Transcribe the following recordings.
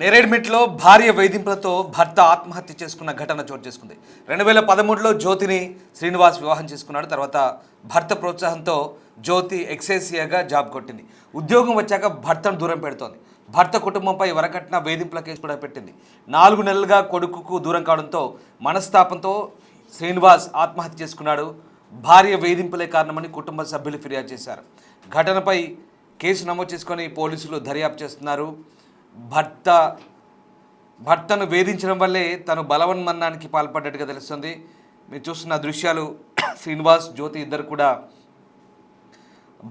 నేరేడ్మిట్లో భార్య వేధింపులతో భర్త ఆత్మహత్య చేసుకున్న ఘటన చోటు చేసుకుంది. 2013లో జ్యోతిని శ్రీనివాస్ వివాహం చేసుకున్నాడు. తర్వాత భర్త ప్రోత్సాహంతో జ్యోతి ఎక్సైసియాగా జాబ్ కొట్టింది. ఉద్యోగం వచ్చాక భర్తను దూరం పెడుతోంది. భర్త కుటుంబంపై వరకట్న వేధింపుల కేసు కూడా పెట్టింది. 4 నెలలుగా కొడుకుకు దూరం కావడంతో మనస్తాపంతో శ్రీనివాస్ ఆత్మహత్య చేసుకున్నాడు. భార్య వేధింపులే కారణమని కుటుంబ సభ్యులు ఫిర్యాదు చేశారు. ఘటనపై కేసు నమోదు చేసుకొని పోలీసులు దర్యాప్తు చేస్తున్నారు. భర్తను వేధించడం వల్లే తను బలవన్మరణానికి పాల్పడ్డట్టుగా తెలుస్తుంది. మీరు చూస్తున్న దృశ్యాలు శ్రీనివాస్ జ్యోతి ఇద్దరు కూడా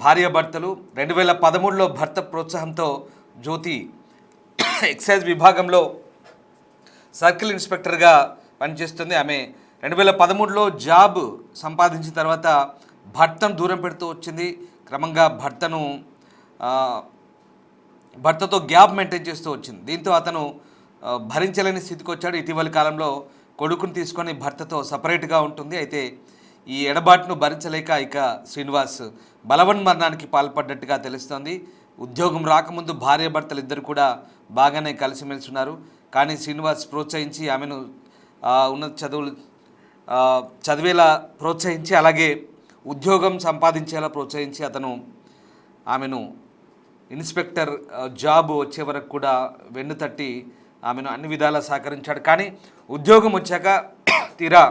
భార్యాభర్తలు. 2013లో భర్త ప్రోత్సాహంతో జ్యోతి ఎక్సైజ్ విభాగంలో సర్కిల్ ఇన్స్పెక్టర్గా పనిచేస్తుంది. ఆమె 2013లో జాబ్ సంపాదించిన తర్వాత భర్తను దూరం పెడుతూ వచ్చింది. క్రమంగా భర్తతో గ్యాప్ మెయింటైన్ చేస్తూ వచ్చింది. దీంతో అతను భరించలేని స్థితికి వచ్చాడు. ఇటీవలి కాలంలో కొడుకుని తీసుకొని భర్తతో సపరేట్గా ఉంటుంది. అయితే ఈ ఎడబాటును భరించలేక ఇక శ్రీనివాస్ బలవన్మరణానికి పాల్పడ్డట్టుగా తెలుస్తోంది. ఉద్యోగం రాకముందు భార్యాభర్తలు ఇద్దరు కూడా బాగానే కలిసిమెలిసి ఉన్నారు. కానీ శ్రీనివాస్ ప్రోత్సహించి ఆమెను ఉన్నత చదువులు చదివేలా ప్రోత్సహించి, అలాగే ఉద్యోగం సంపాదించేలా ప్రోత్సహించి అతను ఆమెను ఇన్స్పెక్టర్ జాబ్ వచ్చే వరకు కూడా వెన్ను తట్టి ఆమెను అన్ని విధాలా సహకరించాడు. కానీ ఉద్యోగం వచ్చాక తీరా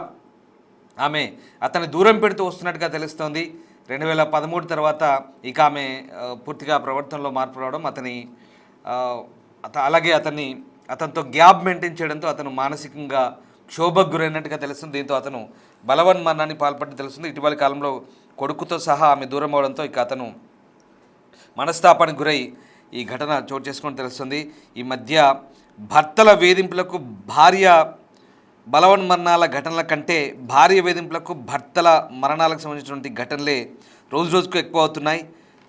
ఆమె అతన్ని దూరం పెడుతూ వస్తున్నట్టుగా తెలుస్తోంది. 2013 తర్వాత ఇక ఆమె పూర్తిగా ప్రవర్తనలో మార్పు రావడం, అలాగే అతనితో గ్యాప్ మెయింటైన్ చేయడంతో అతను మానసికంగా క్షోభకు గురైనట్టుగా తెలుస్తుంది. దీంతో అతను బలవన్మరణానికి పాల్పడి తెలుస్తుంది. ఇటీవలి కాలంలో కొడుకుతో సహా ఆమె దూరం అవడంతో ఇక అతను మనస్తాపానికి గురై ఈ ఘటన చోటు చేసుకొని తెలుస్తుంది. ఈ మధ్య భర్తల వేధింపులకు భార్య బలవన్మరణాల ఘటనల కంటే భార్య వేధింపులకు భర్తల మరణాలకు సంబంధించినటువంటి ఘటనలే రోజుకు ఎక్కువ అవుతున్నాయి.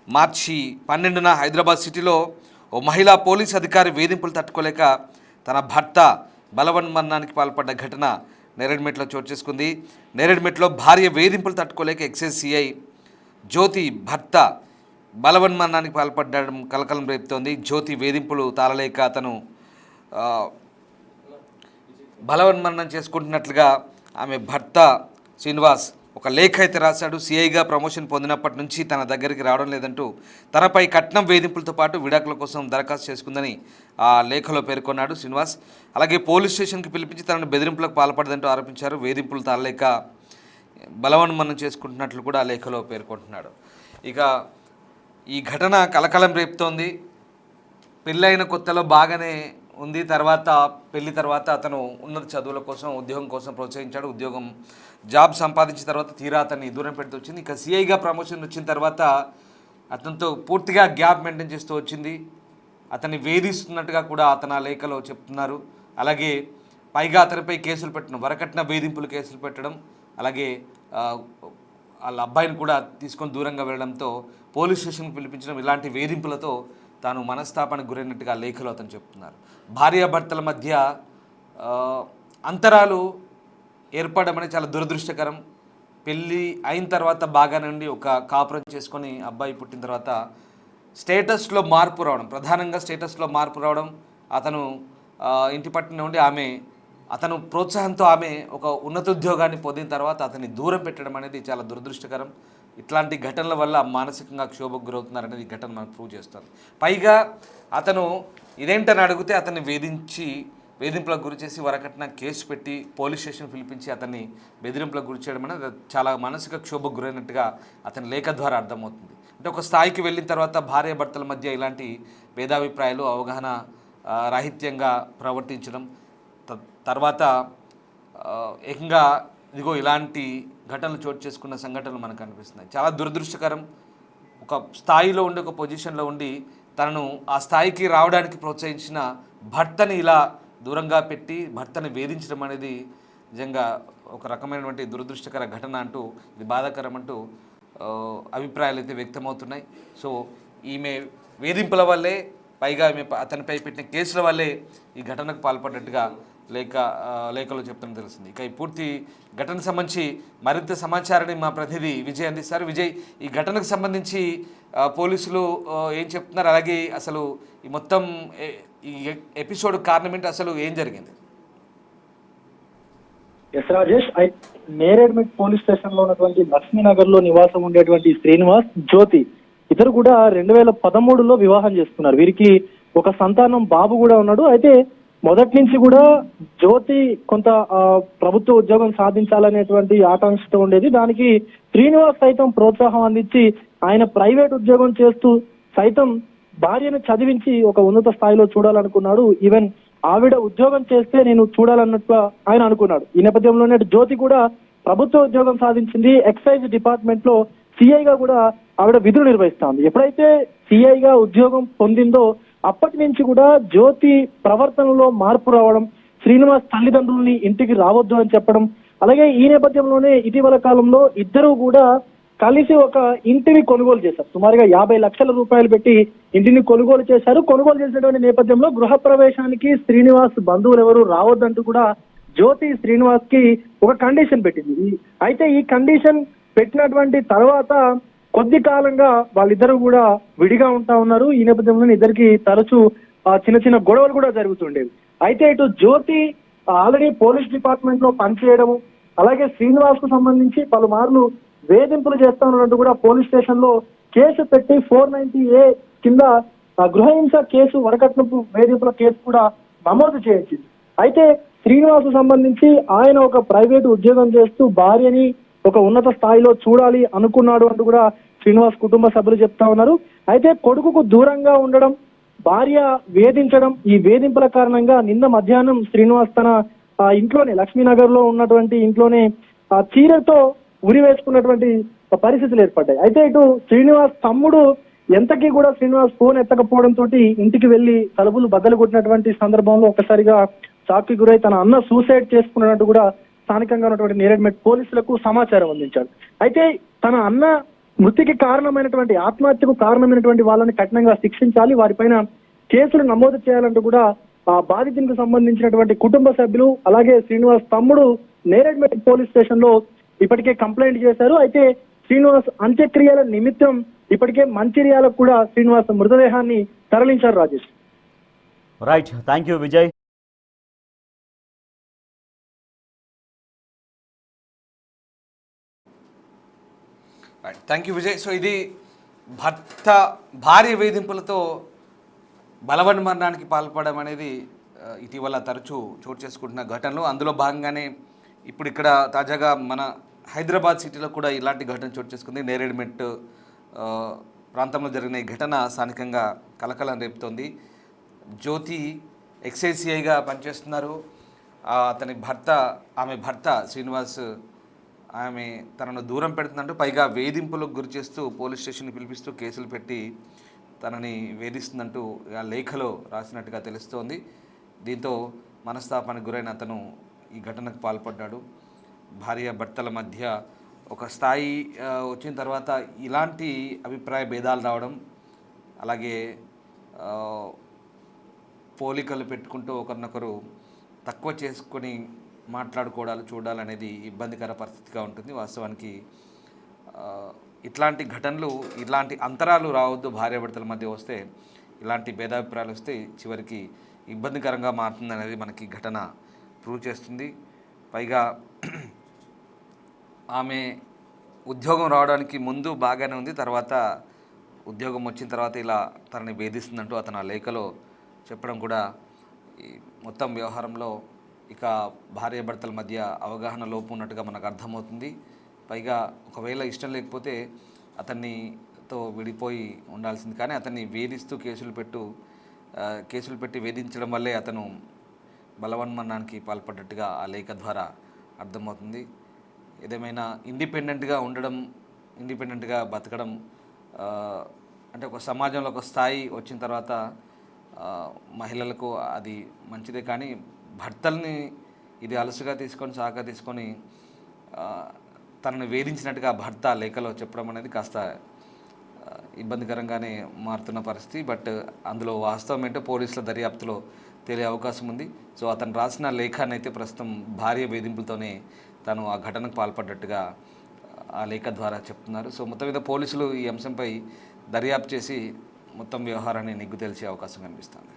మార్చి 12న హైదరాబాద్ సిటీలో ఓ మహిళా పోలీస్ అధికారి వేధింపులు తట్టుకోలేక తన భర్త బలవన్మరణానికి పాల్పడ్డ ఘటన నేరేడ్మెట్లో చోటు చేసుకుంది. నేరేడ్మెట్లో భార్య వేధింపులు తట్టుకోలేక ఎక్సైజ్ సిఐ జ్యోతి భర్త బలవన్మరణానికి పాల్పడడం కలకలం రేపుతోంది. జ్యోతి వేధింపులు తాళలేక అతను బలవన్మరణం చేసుకుంటున్నట్లుగా ఆమె భర్త శ్రీనివాస్ ఒక లేఖ అయితే రాశాడు. సిఐగా ప్రమోషన్ పొందినప్పటి నుంచి తన దగ్గరికి రావడం లేదంటూ తనపై కట్నం వేధింపులతో పాటు విడాకుల కోసం దరఖాస్తు చేసుకుందని ఆ లేఖలో పేర్కొన్నాడు శ్రీనివాస్. అలాగే పోలీస్ స్టేషన్కి పిలిపించి తనను బెదిరింపులకు పాల్పడదంటూ ఆరోపించారు. వేధింపులు తాళలేక బలవన్మరణం చేసుకుంటున్నట్లు కూడా ఆ లేఖలో పేర్కొంటున్నాడు. ఇక ఈ ఘటన కలకలం రేపుతోంది. పెళ్ళైన కొత్తలో బాగానే ఉంది. పెళ్లి తర్వాత అతను ఉన్నత చదువుల కోసం, ఉద్యోగం కోసం ప్రోత్సహించాడు. జాబ్ సంపాదించిన తర్వాత తీరా అతన్ని దూరం పెడుతూ వచ్చింది. ఇక సిఐగా ప్రమోషన్ వచ్చిన తర్వాత అతనితో పూర్తిగా గ్యాప్ మెయింటైన్ చేస్తూ వచ్చింది. అతన్ని వేధిస్తున్నట్టుగా కూడా అతను ఆ లేఖలో చెప్తున్నారు. అలాగే పైగా అతనిపై కేసులు పెట్టడం, వరకట్న వేధింపులు కేసులు పెట్టడం, అలాగే వాళ్ళ అబ్బాయిని కూడా తీసుకొని దూరంగా వెళ్ళడంతో పోలీస్ స్టేషన్కి పిలిపించడం, ఇలాంటి వేధింపులతో తాను మనస్తాపానికి గురైనట్టుగా లేఖలో అతను చెప్తున్నారు. భార్యాభర్తల మధ్య అంతరాలు ఏర్పడమని చాలా దురదృష్టకరం. పెళ్ళి అయిన తర్వాత బాగా నుండి ఒక కాపురం చేసుకొని అబ్బాయి పుట్టిన తర్వాత స్టేటస్లో మార్పు రావడం, ప్రధానంగా స్టేటస్లో మార్పు రావడం, అతను ఇంటి పట్టున ఉండి అతను ప్రోత్సాహంతో ఆమె ఒక ఉన్నతోద్యోగాన్ని పొందిన తర్వాత అతన్ని దూరం పెట్టడం అనేది చాలా దురదృష్టకరం. ఇట్లాంటి ఘటనల వల్ల మానసికంగా క్షోభకు గురవుతున్నారనేది ఈ ఘటన మనకు ప్రూవ్ చేస్తుంది. పైగా అతను ఇదేంటని అడిగితే అతన్ని వేధింపులకు గురి చేసి వరకట్న కేసు పెట్టి పోలీస్ స్టేషన్ పిలిపించి అతన్ని బెదిరింపులకు గురి చేయడం అనేది చాలా మానసిక క్షోభకు గురైనట్టుగా అతని లేఖ ద్వారా అర్థమవుతుంది. అంటే ఒక స్థాయికి వెళ్ళిన తర్వాత భార్యాభర్తల మధ్య ఇలాంటి భేదాభిప్రాయాలు, అవగాహన రాహిత్యంగా ప్రవర్తించడం, తర్వాత ఏకంగా ఇదిగో ఇలాంటి ఘటనలు చోటు చేసుకున్న సంఘటనలు మనకు అనిపిస్తున్నాయి. చాలా దురదృష్టకరం. ఒక స్థాయిలో ఉండి, ఒక పొజిషన్లో ఉండి తనను ఆ స్థాయికి రావడానికి ప్రోత్సహించిన భర్తని ఇలా దూరంగా పెట్టి భర్తని వేధించడం అనేది నిజంగా ఒక రకమైనటువంటి దురదృష్టకర ఘటన అంటూ, ఇది బాధాకరం అంటూ అభిప్రాయాలు అయితే వ్యక్తమవుతున్నాయి. సో ఈమె వేధింపుల వల్లే, పైగా అతనిపై పెట్టిన కేసుల వల్లే ఈ ఘటనకు పాల్పడ్డట్టుగా లేఖలో చెప్తున్న తెలిసింది. ఇక ఈ పూర్తి ఘటనకు సంబంధించి మరింత సమాచారాన్ని మా ప్రతినిధి విజయ్ అందిస్తారు. విజయ్, ఈ ఘటనకు సంబంధించి పోలీసులు ఏం చెప్తున్నారు, అలాగే అసలు ఈ మొత్తం ఈ ఎపిసోడ్ కారణం ఏంటి, అసలు ఏం జరిగింది? Yes Rajesh, Neredmet police station లో ఉన్నటువంటి లక్ష్మీనగర్ లో నివాసం ఉండేటువంటి శ్రీనివాస్, జ్యోతి ఇద్దరు కూడా 2013లో వివాహం చేసుకున్నారు. వీరికి ఒక సంతానం బాబు కూడా ఉన్నాడు. అయితే మొదటి నుంచి కూడా జ్యోతి కొంత ప్రభుత్వ ఉద్యోగం సాధించాలనేటువంటి ఆకాంక్షతో ఉండేది. దానికి శ్రీనివాస్ సైతం ప్రోత్సాహం అందించి ఆయన ప్రైవేట్ ఉద్యోగం చేస్తూ సైతం భార్యను చదివించి ఒక ఉన్నత స్థాయిలో చూడాలనుకున్నాడు. ఈవెన్ ఆవిడ ఉద్యోగం చేస్తే నేను చూడాలన్నట్టుగా ఆయన అనుకున్నాడు. ఈ నేపథ్యంలోనే జ్యోతి కూడా ప్రభుత్వ ఉద్యోగం సాధించింది. ఎక్సైజ్ డిపార్ట్మెంట్ లో సిఐగా కూడా ఆవిడ విధులు నిర్వహిస్తోంది. ఎప్పుడైతే సిఐగా ఉద్యోగం పొందిందో అప్పటి నుంచి కూడా జ్యోతి ప్రవర్తనలో మార్పు రావడం, శ్రీనివాస్ తల్లిదండ్రుల్ని ఇంటికి రావద్దు అని చెప్పడం, అలాగే ఈ నేపథ్యంలోనే ఇటీవల కాలంలో ఇద్దరు కూడా కలిసి ఒక ఇంటిని కొనుగోలు చేశారు. సుమారుగా 50 లక్షల రూపాయలు పెట్టి ఇంటిని కొనుగోలు చేశారు. కొనుగోలు చేసినటువంటి నేపథ్యంలో గృహ ప్రవేశానికి శ్రీనివాస్ బంధువులు ఎవరు రావద్దంటూ కూడా జ్యోతి శ్రీనివాస్ కి ఒక కండిషన్ పెట్టింది. అయితే ఈ కండిషన్ పెట్టినటువంటి తర్వాత కొద్ది కాలంగా వాళ్ళిద్దరూ కూడా విడిగా ఉంటా ఉన్నారు. ఈ నేపథ్యంలో ఇద్దరికి తరచూ చిన్న చిన్న గొడవలు కూడా జరుగుతుండేవి. అయితే ఇటు జ్యోతి ఆల్రెడీ పోలీస్ డిపార్ట్మెంట్ లో పనిచేయడము, అలాగే శ్రీనివాస్ కు సంబంధించి పలుమార్లు వేధింపులు చేస్తా ఉన్నట్టు కూడా పోలీస్ స్టేషన్ లో కేసు పెట్టి 490A కింద గృహహింస కేసు, వరకట్నపు వేధింపుల కేసు కూడా నమోదు చేయించింది. అయితే శ్రీనివాస్ సంబంధించి ఆయన ఒక ప్రైవేటు ఉద్యోగం చేస్తూ భార్యని ఒక ఉన్నత స్థాయిలో చూడాలి అనుకున్నాడు అంటూ కూడా శ్రీనివాస్ కుటుంబ సభ్యులు చెప్తా ఉన్నారు. అయితే కొడుకుకు దూరంగా ఉండడం, భార్య వేధించడం, ఈ వేధింపుల కారణంగా నిన్న మధ్యాహ్నం శ్రీనివాస్ తన ఇంట్లోనే లక్ష్మీనగర్ లో ఉన్నటువంటి ఇంట్లోనే చీరతో ఉరి వేసుకున్నటువంటి పరిస్థితులు ఏర్పడ్డాయి. అయితే ఇటు శ్రీనివాస్ తమ్ముడు ఎంతకీ కూడా శ్రీనివాస్ ఫోన్ ఎత్తకపోవడంతో ఇంటికి వెళ్లి తలుపులు బద్దలు కొట్టినటువంటి సందర్భంలో ఒక్కసారిగా షాక్ కి గురై తన అన్న సూసైడ్ చేసుకున్నట్టు కూడా స్థానికంగా ఉన్నటువంటి నేరేడ్మెట్ పోలీసులకు సమాచారం అందించాడు. అయితే తన అన్న మృతికి కారణమైనటువంటి, ఆత్మహత్యకు కారణమైనటువంటి వాళ్ళని కఠినంగా శిక్షించాలి, వారిపైన కేసులు నమోదు చేయాలంటూ కూడా ఆ బాధితునికి సంబంధించినటువంటి కుటుంబ సభ్యులు అలాగే శ్రీనివాస్ తమ్ముడు నేరేడ్మెట్ పోలీస్ స్టేషన్ లో ఇప్పటికే కంప్లైంట్ చేశారు. అయితే శ్రీనివాస్ అంత్యక్రియల నిమిత్తం ఇప్పటికే మంచిర్యాలకు కూడా శ్రీనివాస్ మృతదేహాన్ని తరలించారు. Rajesh. Right, thank you Vijay. Thank you Vijay. So ఇది భార్య వేధింపులతో బలవన్మరణానికి పాల్పడడం అనేది ఇటీవల తరచూ చోటు చేసుకుంటున్న ఘటనలు. అందులో భాగంగానే ఇప్పుడు ఇక్కడ తాజాగా మన హైదరాబాద్ సిటీలో కూడా ఇలాంటి ఘటన చోటు చేసుకుంది. నేరేడ్మెట్ ప్రాంతంలో జరిగిన ఈ ఘటన స్థానికంగా కలకలం రేపుతోంది. జ్యోతి ఎక్సైజ్ పనిచేస్తున్నారు. ఆమె భర్త శ్రీనివాస్ ఆమె తనను దూరం పెడుతుందంటూ, పైగా వేధింపులకు గురి చేస్తూ పోలీస్ స్టేషన్కి పిలిపిస్తూ కేసులు పెట్టి తనని వేధిస్తుందంటూ ఆ లేఖలో రాసినట్టుగా తెలుస్తోంది. దీంతో మనస్తాపానికి గురైన అతను ఈ ఘటనకు పాల్పడ్డాడు. భార్య భర్తల మధ్య ఒక స్థాయి వచ్చిన తర్వాత ఇలాంటి అభిప్రాయ భేదాలు రావడం, అలాగే పోలికలు పెట్టుకుంటూ ఒకరినొకరు తక్కువ చేసుకొని మాట్లాడుకోవడాలు చూడాలనేది ఇబ్బందికర పరిస్థితిగా ఉంటుంది. వాస్తవానికి ఇట్లాంటి ఘటనలు, ఇలాంటి అంతరాలు రావద్దు. భార్యాభర్తల మధ్య వస్తే ఇలాంటి భేదాభిప్రాయాలు వస్తే చివరికి ఇబ్బందికరంగా మారుతుంది అనేది మనకి ఘటన ప్రూవ్ చేస్తుంది. పైగా ఆమె ఉద్యోగం రావడానికి ముందు బాగానే ఉంది, తర్వాత ఉద్యోగం వచ్చిన తర్వాత ఇలా తనని వేధిస్తుందంటూ అతను ఆ లేఖలో చెప్పడం కూడా ఈ మొత్తం వ్యవహారంలో ఇక భార్యాభర్తల మధ్య అవగాహన లోపం ఉన్నట్టుగా మనకు అర్థమవుతుంది. పైగా ఒకవేళ ఇష్టం లేకపోతే అతన్నితో విడిపోయి ఉండాల్సింది, కానీ అతన్ని వేధిస్తూ కేసులు పెట్టి వేధించడం వల్లే అతను బలవన్మరణానికి పాల్పడ్డట్టుగా ఆ లేఖ ద్వారా అర్థమవుతుంది. ఏదేమైనా ఇండిపెండెంట్గా బతకడం అంటే ఒక సమాజంలో ఒక స్థాయి వచ్చిన తర్వాత మహిళలకు అది మంచిదే, కానీ భర్తల్ని ఇది అలసుగా తీసుకొని సాగా తీసుకొని తనను వేధించినట్టుగా భర్త లేఖలో చెప్పడం అనేది కాస్త ఇబ్బందికరంగానే మారుతున్న పరిస్థితి. బట్ అందులో వాస్తవం ఏంటో పోలీసుల దర్యాప్తులో తెలియ అవకాశం ఉంది. సో అతను రాసిన లేఖాన్ని అయితే ప్రస్తుతం భార్య వేధింపులతోనే తను ఆ ఘటనకు పాల్పడ్డట్టుగా ఆ లేఖ ద్వారా చెప్తున్నారు. సో మొత్తం మీద పోలీసులు ఈ అంశంపై దర్యాప్తు చేసి మొత్తం వ్యవహారాన్ని నిగ్గు తెలిసే అవకాశం కనిపిస్తుంది.